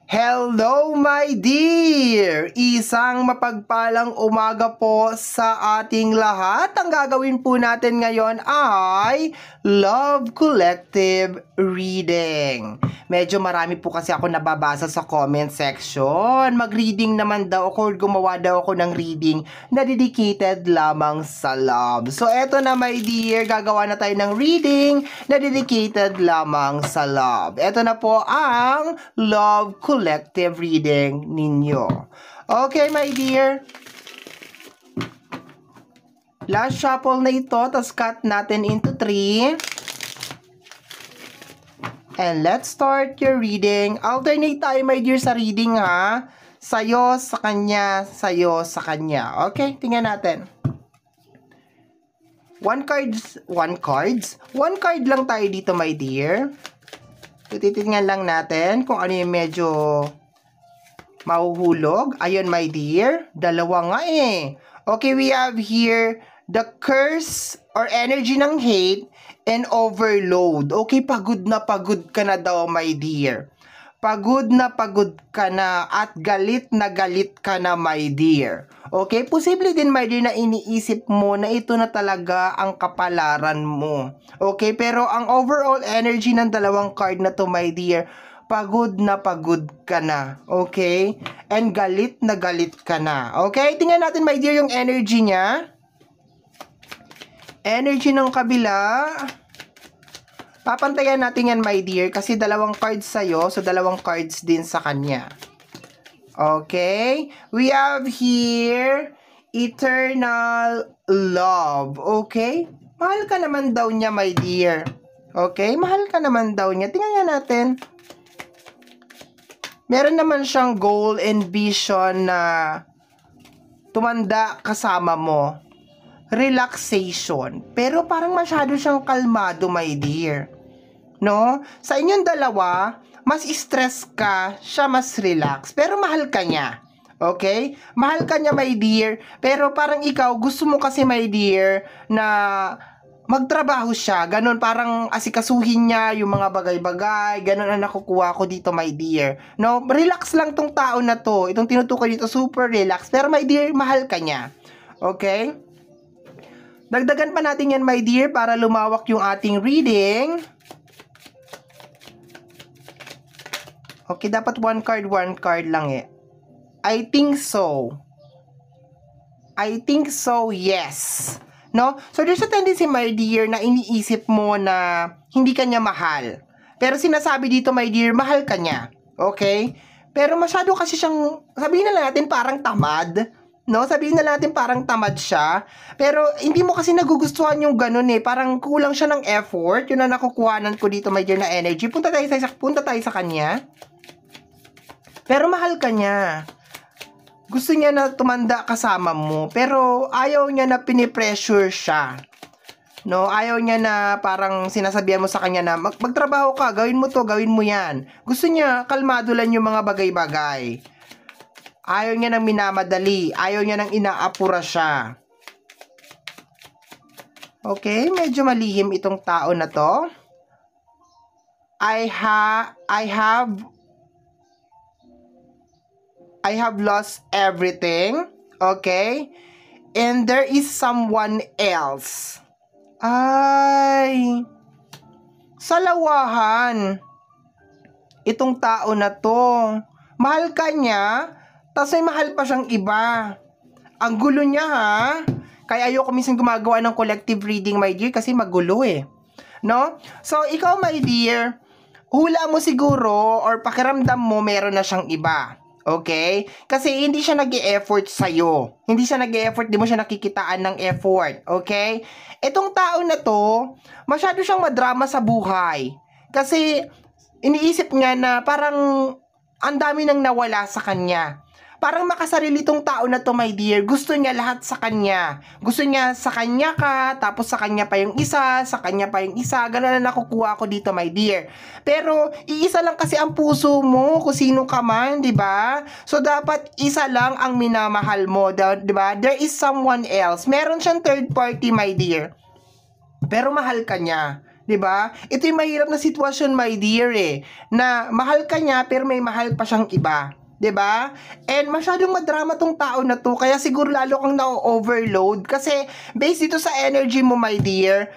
Hello my dear! Isang mapagpalang umaga po sa ating lahat. Ang gagawin po natin ngayon ay Love Collective Reading. Medyo marami po kasi ako nababasa sa comment section. Mag-reading naman daw ako, gumawa daw ako ng reading na dedicated lamang sa love. So eto na my dear, gagawa na tayo ng reading na dedicated lamang sa love. Eto na po ang Love Collective Reading ninyo. Okay, my dear. Last shuffle na ito, tas cut natin into 3. And let's start your reading. Alternate tayo, my dear, sa reading, ha? Sa'yo, sa kanya, sa'yo, sa kanya. Okay, tingnan natin. One card lang tayo dito, my dear. Titingnan lang natin kung ano yung medyo mahuhulog. Ayun, my dear. Dalawa nga eh. Okay, we have here the curse or energy ng hate and overload. Okay, pagod ka na daw, my dear. Pagod ka na at galit ka na, my dear. Okay, posible din, my dear, na iniisip mo na ito na talaga ang kapalaran mo. Okay, pero ang overall energy ng dalawang card na to, my dear, pagod ka na. Okay? And galit ka na. Okay? Tingnan natin, my dear, yung energy niya. Energy ng kabila. Papantayan natin yan, my dear, kasi dalawang cards sa'yo, so dalawang cards din sa kanya. Okay? We have here eternal love. Okay? Mahal ka naman daw niya, my dear. Okay? Mahal ka naman daw niya. Tingnan nga natin. Meron naman siyang goal and vision na tumanda kasama mo. Relaxation. Pero parang masyado siyang kalmado, my dear. No? Sa inyong dalawa, mas stress ka, siya mas relax. Pero mahal ka niya. Okay? Mahal ka niya, my dear. Pero parang ikaw, gusto mo kasi, my dear, na magtrabaho siya. Ganon, parang asikasuhin niya yung mga bagay-bagay. Ganon ang nakukuha ko dito, my dear. No? Relax lang tong tao na to. Itong tinutukoy dito, super relax. Pero, my dear, mahal ka niya. Okay? Dagdagan pa natin yan, my dear, para lumawak yung ating reading. Okay, dapat one card lang eh. I think so. Yes. No? So, there's a tendency, my dear, na iniisip mo na hindi ka niya mahal. Pero sinasabi dito, my dear, mahal ka niya. Okay? Pero masyado kasi siyang, sabihin na natin, parang tamad. No, sabihin na natin parang tamad siya. Pero hindi mo kasi nagugustuhan yung ganun eh. Parang kulang siya ng effort. Yun ang nakukuhanan ko dito, my dear, na energy. Punta tayo sa kanya. Pero mahal ka niya. Gusto niya na tumanda kasama mo. Pero ayaw niya na pinipressure siya. No, ayaw niya na parang sinasabihan mo sa kanya na magtrabaho ka, gawin mo to, gawin mo yan. Gusto niya kalmado lang yung mga bagay-bagay. Ayaw niya nang minamadali. Ayaw niya nang inaapura siya. Okay, medyo malihim itong tao na to. I have lost everything. Okay? And there is someone else. Ay. Salawahan. Itong tao na to. Mahal ka niya. Tapos may mahal pa siyang iba. Ang gulo niya, ha? Kaya ayoko minsan gumagawa ng collective reading, my dear, kasi magulo eh. No? So, ikaw, my dear, hula mo siguro or pakiramdam mo meron na siyang iba. Okay? Kasi hindi siya nag-e-effort sa'yo. Hindi siya nag-e-effort, di mo siya nakikitaan ng effort. Okay? Itong tao na to, masyado siyang madrama sa buhay. Kasi iniisip niya na parang ang dami nang nawala sa kanya. Parang makasarili tong tao na to, my dear. Gusto niya lahat sa kanya. Gusto niya sa kanya ka, tapos sa kanya pa yung isa, sa kanya pa yung isa. Ganun na nakukuha ko dito, my dear. Pero, iisa lang kasi ang puso mo kung sino ka man, di ba? So, dapat isa lang ang minamahal mo, di ba? There is someone else. Meron siyang third party, my dear. Pero mahal ka niya. 'Di ba? Ito yung mahirap na sitwasyon, my dear, na mahal ka niya pero may mahal pa siyang iba. 'Di ba? And masyadong madrama tong tao na to, kaya siguro lalo kang na-overload kasi based dito sa energy mo, my dear,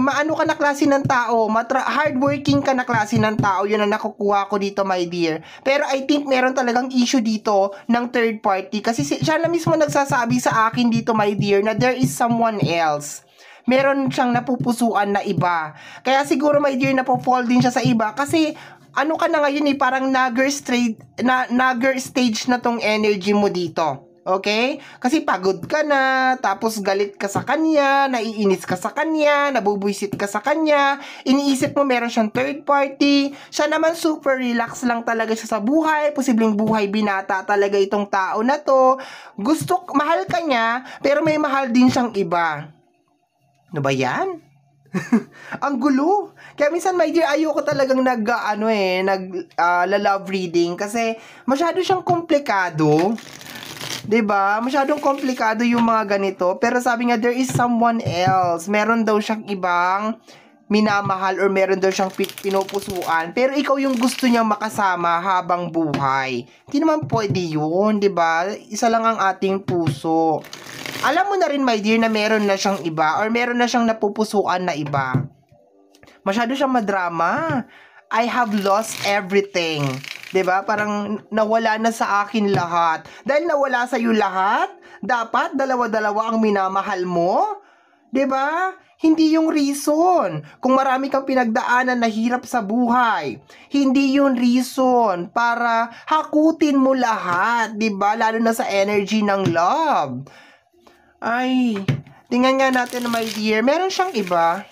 maano ka na klase ng tao, hardworking ka na klase ng tao, yun ang nakukuha ko dito, my dear. Pero I think meron talagang issue dito ng third party kasi siya na mismo nagsasabi sa akin dito, my dear, na there is someone else. Meron siyang napupusuan na iba. Kaya siguro, my dear, napofall din siya sa iba kasi ano ka na ngayon parang nagger stage na tong energy mo dito. Okay? Kasi pagod ka na, tapos galit ka sa kanya, naiinis ka sa kanya, nabubwisit ka sa kanya, iniisip mo meron siyang third party, siya naman super relax lang talaga siya sa buhay, posibleng buhay binata talaga itong tao na to, mahal ka niya, pero may mahal din siyang iba. Ano ba yan? Ang gulo. Kaya minsan, my dear, ayoko talagang love reading kasi masyado siyang komplikado. 'Di ba? Masyadong komplikado yung mga ganito. Pero sabi nga, there is someone else. Meron daw siyang ibang minamahal or meron daw siyang pinupusuan. Pero ikaw yung gusto niyang makasama habang buhay. Hindi naman pwede yun, 'di ba? Isa lang ang ating puso. Alam mo na rin, my dear, na meron na siyang iba or meron na siyang napupusuan na iba. Masyado siyang madrama. I have lost everything. 'Di ba? Parang nawala na sa akin lahat. Dahil nawala sa iyo lahat, dapat dalawa-dalawa ang minamahal mo? 'Di ba? Hindi yung reason. Kung marami kang pinagdaanan na hirap sa buhay, hindi yung reason para hakutin mo lahat, 'di ba? Lalo na sa energy ng love. Ay, tingnan nga natin, my dear. Meron siyang iba.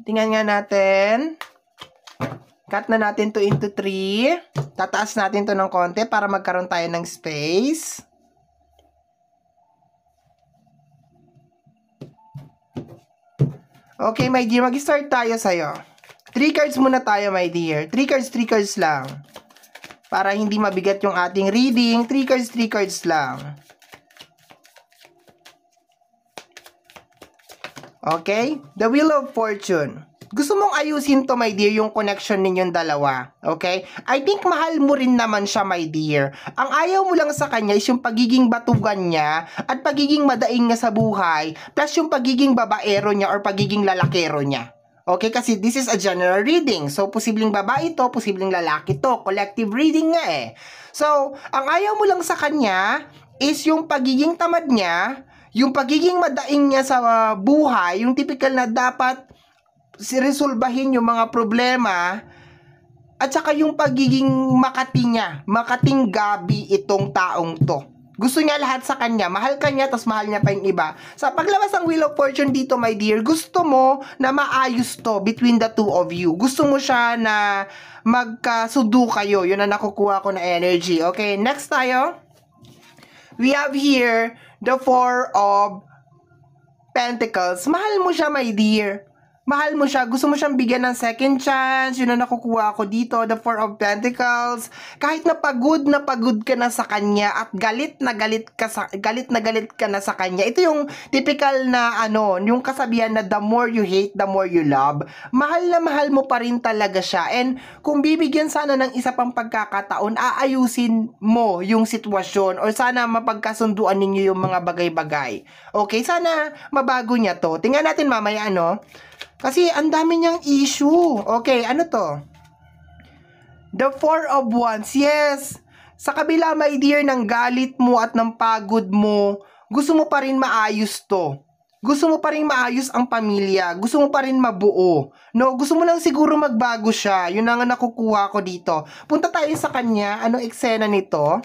Tingnan nga natin. Cut na natin to into 3. Tataas natin to ng konti para magkaroon tayo ng space. Okay, my dear. Mag-start tayo sa'yo. 3 cards muna tayo, my dear. 3 cards lang. Para hindi mabigat yung ating reading. 3 cards lang. Okay? The Wheel of Fortune. Gusto mong ayusin to, my dear, yung connection ninyong dalawa. Okay? I think mahal mo rin naman siya, my dear. Ang ayaw mo lang sa kanya is yung pagiging batugan niya at pagiging madaing niya sa buhay plus yung pagiging babaero niya or pagiging lalakero niya. Okay? Kasi this is a general reading. So, posibleng babae to, posibleng lalaki to. Collective reading nga eh. So, ang ayaw mo lang sa kanya is yung pagiging tamad niya, yung pagiging madaing niya sa buhay, yung typical na dapat resolbahin yung mga problema, at saka yung pagiging makating gabi itong taong to. Gusto niya lahat sa kanya, mahal ka niya, tapos mahal niya pa yung iba. Sa paglabas ng Wheel of Fortune dito, my dear, gusto mo na maayos to between the two of you. Gusto mo siya na magkasundo kayo. Yun ang nakukuha ko na energy. Okay, next tayo. We have here the Four of Pentacles. Mahal mo siya, my dear. Mahal mo siya, gusto mo siyang bigyan ng second chance, yun ang nakukuha ko dito, the Four of Pentacles. Kahit na pagod ka na sa kanya at galit na galit ka na sa kanya. Ito yung typical na yung kasabihan na the more you hate, the more you love. Mahal na mahal mo pa rin talaga siya. And kung bibigyan sana ng isa pang pagkakataon, aayusin mo yung sitwasyon or sana mapagkasunduan ninyo yung mga bagay-bagay. Okay, sana mabago niya to. Tingnan natin mamaya, kasi ang dami niyang issue. Okay, ano to? The Four of Wands. Yes. Sa kabila, my dear, ng galit mo at ng pagod mo, gusto mo pa rin maayos to. Gusto mo pa rin maayos ang pamilya. Gusto mo pa rin mabuo. No, gusto mo lang siguro magbago siya. Yun ang nakukuha ko dito. Punta tayo sa kanya. Anong eksena nito?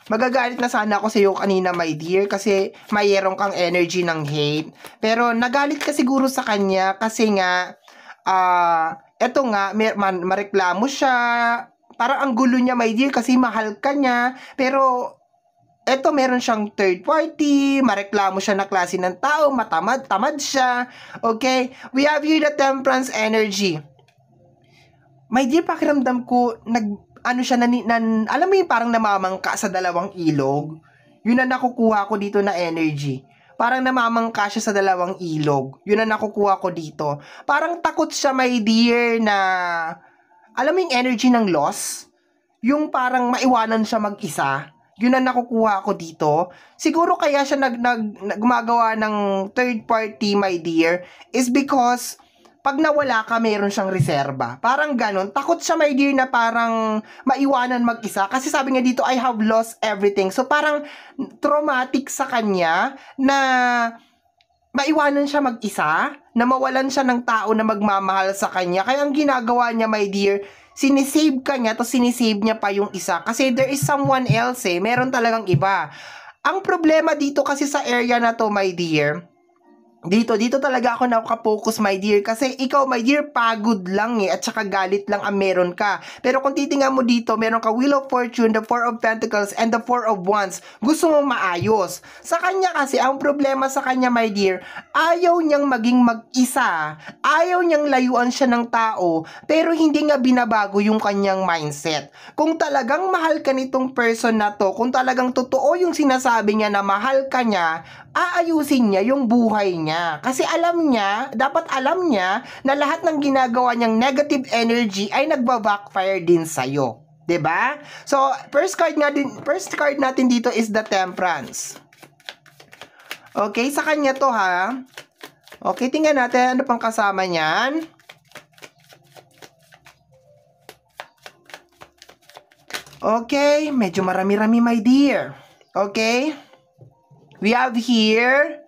Magagalit na sana ako sa iyo kanina, my dear, kasi mayroon kang energy ng hate. Pero nagalit ka siguro sa kanya kasi nga, eto nga, mareklamo siya. Parang ang gulo niya, my dear, kasi mahal ka niya. Pero, eto, meron siyang third party, mareklamo siya na klase ng tao, tamad siya. Okay? We have here the Temperance energy. My dear, pakiramdam ko, siya, alam mo yung parang namamangka sa dalawang ilog? Yun na nakukuha ko dito na energy. Parang namamangka siya sa dalawang ilog. Yun ang nakukuha ko dito. Parang takot siya, my dear, na alam mo yung energy ng loss? Yung parang maiwanan siya mag-isa. Yun ang nakukuha ko dito. Siguro kaya siya gumagawa ng third party, my dear, is because pag nawala ka, meron siyang reserba. Parang ganon. Takot siya, my dear, na parang maiwanan mag-isa. Kasi sabi nga dito, I have lost everything. So parang traumatic sa kanya na maiwanan siya mag-isa, na mawalan siya ng tao na magmamahal sa kanya. Kaya ang ginagawa niya, my dear, sinisave ka niya, tapos sinisave niya pa yung isa. Kasi there is someone else eh. Meron talagang iba. Ang problema dito kasi sa area na to, my dear, dito talaga ako nakapokus, my dear, kasi ikaw, my dear, pagod lang eh, at saka galit lang ang meron ka. Pero kung titingnan mo dito, meron ka Wheel of Fortune, the Four of Pentacles, and the Four of Wands. Gusto mong maayos. Sa kanya kasi, ang problema sa kanya, my dear, ayaw niyang maging mag-isa. Ayaw niyang layuan siya ng tao, pero hindi nga binabago yung kanyang mindset. Kung talagang mahal ka nitong person na to, kung talagang totoo yung sinasabi niya na mahal ka niya, aayusin niya yung buhay niya. Kasi dapat alam niya na lahat ng ginagawa niyang negative energy ay nagba-backfire din sa'yo. 'Di ba? So, first card natin dito is the Temperance. Okay, sa kanya to ha. Okay, tingnan natin ano pang kasama niyan. Okay, medyo marami-rami, my dear. Okay? We have here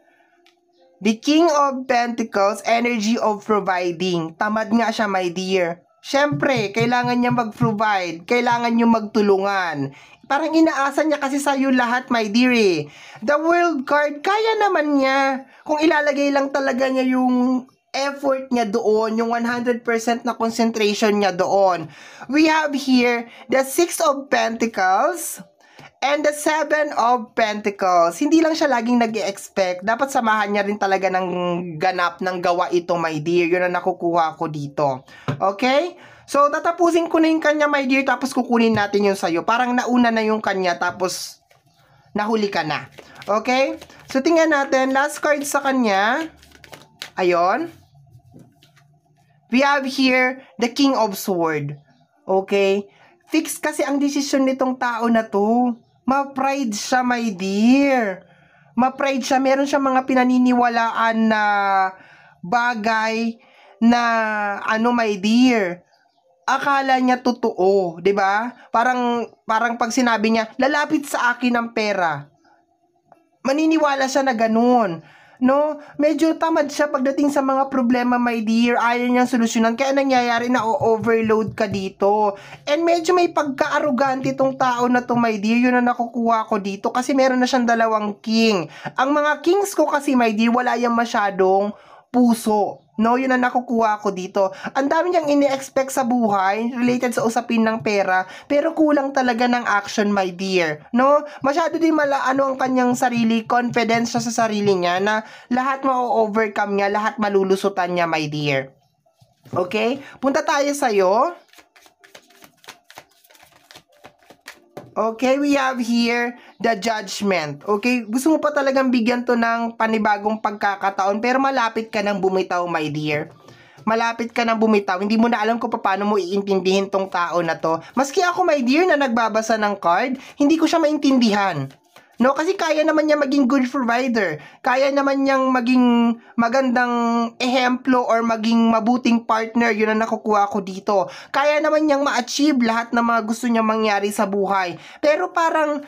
the King of Pentacles, energy of providing. Tamad nga siya, my dear. Siyempre, kailangan niya mag-provide. Kailangan niyo magtulungan. Parang inaasa niya kasi sa'yo lahat, my dear eh. The World card, kaya naman niya. Kung ilalagay lang talaga niya yung effort niya doon, yung 100% na concentration niya doon. We have here the Six of Pentacles and the Seven of Pentacles. Hindi lang siya laging nag-i-expect. Dapat samahan niya rin talaga ng ganap ng gawa ito, my dear. Yun ang nakukuha ko dito. Okay? So, tatapusin ko na yung kanya, my dear, tapos kukunin natin yung sa'yo. Parang nauna na yung kanya, tapos nahuli ka na. Okay? So, tingnan natin. Last card sa kanya. Ayon. We have here the King of Sword. Okay? Fix kasi ang desisyon nitong tao na to. Ma-pride siya, my dear. Ma-pride siya. Meron siya mga pinaniniwalaan na bagay na my dear, akala niya totoo, 'di ba? Parang pag sinabi niya, lalapit sa akin ang pera. Maniniwala siya na ganoon. No, medyo tamad siya pagdating sa mga problema, my dear. Ayaw niyang solusyonan. Kaya nangyayari na overload ka dito. And medyo may pagka-arrogante itong tao na to, my dear. Yun ang nakukuha ko dito. Kasi meron na siyang dalawang king. Ang mga kings ko kasi, my dear, wala yung masyadong puso. No, yun ang nakukuha ko dito. Ang dami niyang ini-expect sa buhay related sa usapin ng pera, pero kulang talaga ng action, my dear. No? Masyado din ang kanyang sarili, confidence siya sa sarili niya na lahat ma-overcome niya, lahat malulusutan niya, my dear. Okay? Punta tayo sa'yo. Okay, we have here the Judgment. Okay, gusto mo pa talagang bigyan to ng panibagong pagkakataon, pero malapit ka nang bumitaw, my dear. Malapit ka nang bumitaw. Hindi mo na alam kung paano mo iintindihin tong tao na to. Maski ako, my dear, na nagbabasa ng card, hindi ko siya maintindihan. No, kasi kaya naman niya maging good provider. Kaya naman niyang maging magandang ehemplo or maging mabuting partner. Yun ang nakukuha ko dito. Kaya naman niyang ma-achieve lahat ng mga gusto niyang mangyari sa buhay. Pero parang,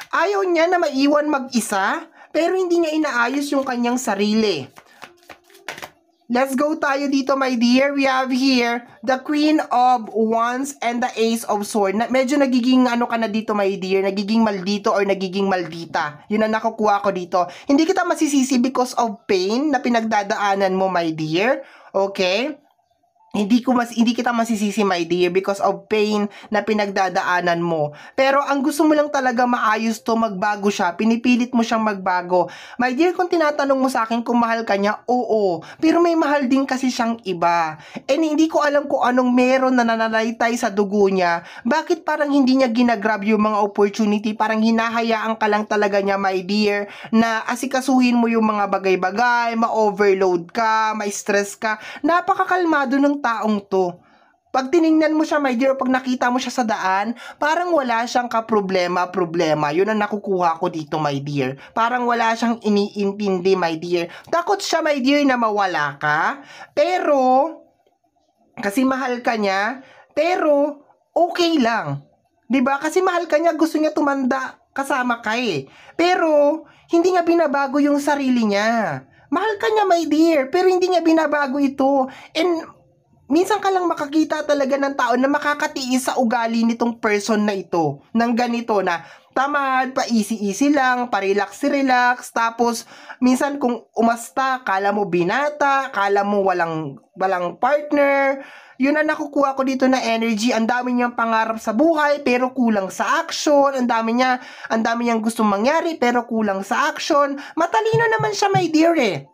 ayaw niya na maiwan mag-isa. Pero hindi niya inaayos yung kanyang sarili. Let's go tayo dito, my dear. We have here the Queen of Wands and the Ace of Swords. Medyo nagiging ka na dito, my dear. Nagiging maldito or nagiging maldita. Yun ang nakukuha ko dito. Hindi kita masisisi because of pain na pinagdadaanan mo, my dear. Okay? hindi kita masisisi, my dear, because of pain na pinagdadaanan mo. Pero ang gusto mo lang talaga maayos to, magbago siya. Pinipilit mo siyang magbago. My dear, kung tinatanong mo sa akin kung mahal ka niya, oo. Pero may mahal din kasi siyang iba. And hindi ko alam kung anong meron na nananalaytay sa dugo niya. Bakit parang hindi niya ginagrab yung mga opportunity? Parang hinahayaan ka lang talaga niya, my dear, na asikasuhin mo yung mga bagay-bagay, ma-overload ka, ma-stress ka. Napakakalmado ng taong to. Pag tiningnan mo siya, my dear, pag nakita mo siya sa daan, parang wala siyang kaproblema-problema. Yun ang nakukuha ko dito, my dear. Parang wala siyang iniintindi, my dear. Takot siya, my dear, na mawala ka. Pero, kasi mahal ka niya, pero okay lang. 'Di ba? Kasi mahal ka niya, gusto niya tumanda kasama ka eh. Pero, hindi niya binabago yung sarili niya. Mahal ka niya, my dear, pero hindi niya binabago ito. And minsan ka lang makakita talaga ng tao na makakatiis sa ugali nitong person na ito. Nang ganito na tamad, pa easy-easy lang, pa relax-relax. Tapos, minsan kung umasta, kala mo binata, kala mo walang partner. Yun ang nakukuha ko dito na energy. Ang dami niyang pangarap sa buhay, pero kulang sa action. Ang dami niyang gustong mangyari, pero kulang sa action. Matalino naman siya, my dear eh.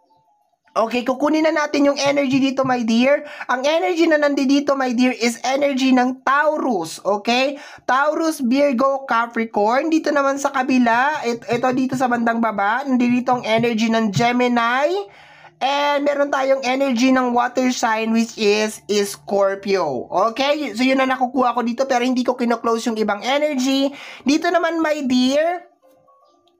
Okay, kukunin na natin yung energy dito, my dear. Ang energy na nandito, my dear, is energy ng Taurus. Okay? Taurus, Virgo, Capricorn. Dito naman sa kabila, ito dito sa bandang baba, nandito ang energy ng Gemini. And meron tayong energy ng water sign, which is Scorpio. Okay? So yun na nakukuha ko dito, pero hindi ko kino-close yung ibang energy. Dito naman, my dear,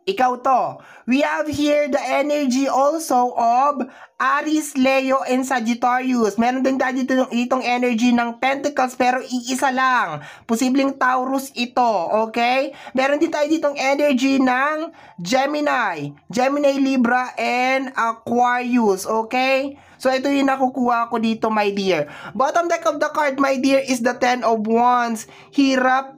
ikaw to. We have here the energy also of Aries, Leo, and Sagittarius. Meron din tayo itong energy ng Pentacles, pero iisa lang. Posibleng Taurus ito, okay? Meron din tayo ditong energy ng Gemini, Libra, and Aquarius, okay? So, ito yung nakukuha ko dito, my dear. Bottom deck of the card, my dear, is the Ten of Wands. Hirap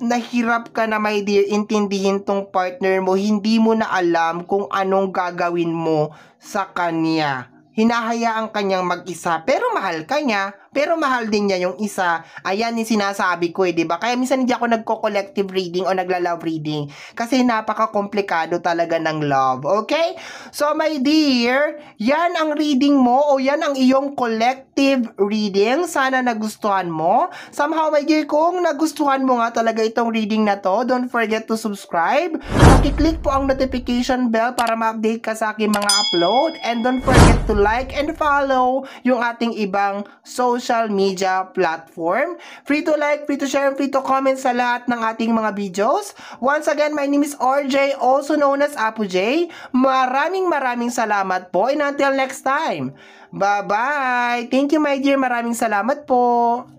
ka na, my dear, intindihin tong partner mo. Hindi mo na alam kung anong gagawin mo sa kanya. Hinahayaan kanyang mag-isa, pero mahal ka niya, pero mahal din niya yung isa. Ayan yung sinasabi ko eh, diba? Kaya minsan hindi ako nagko-collective reading o nagla-love reading. Kasi napaka-komplikado talaga ng love. Okay? So, my dear, yan ang reading mo o yan ang iyong collective reading. Sana nagustuhan mo. Somehow, my dear, kung nagustuhan mo nga talaga itong reading na to, don't forget to subscribe. Paki-click po ang notification bell para ma-update ka sa aking mga upload. And don't forget to like and follow yung ating ibang social media platform. Free to like, free to share, and free to comment sa lahat ng ating mga videos. Once again, my name is RJ, also known as Apo J. Maraming salamat po, and until next time. Bye-bye! Thank you, my dear. Maraming salamat po.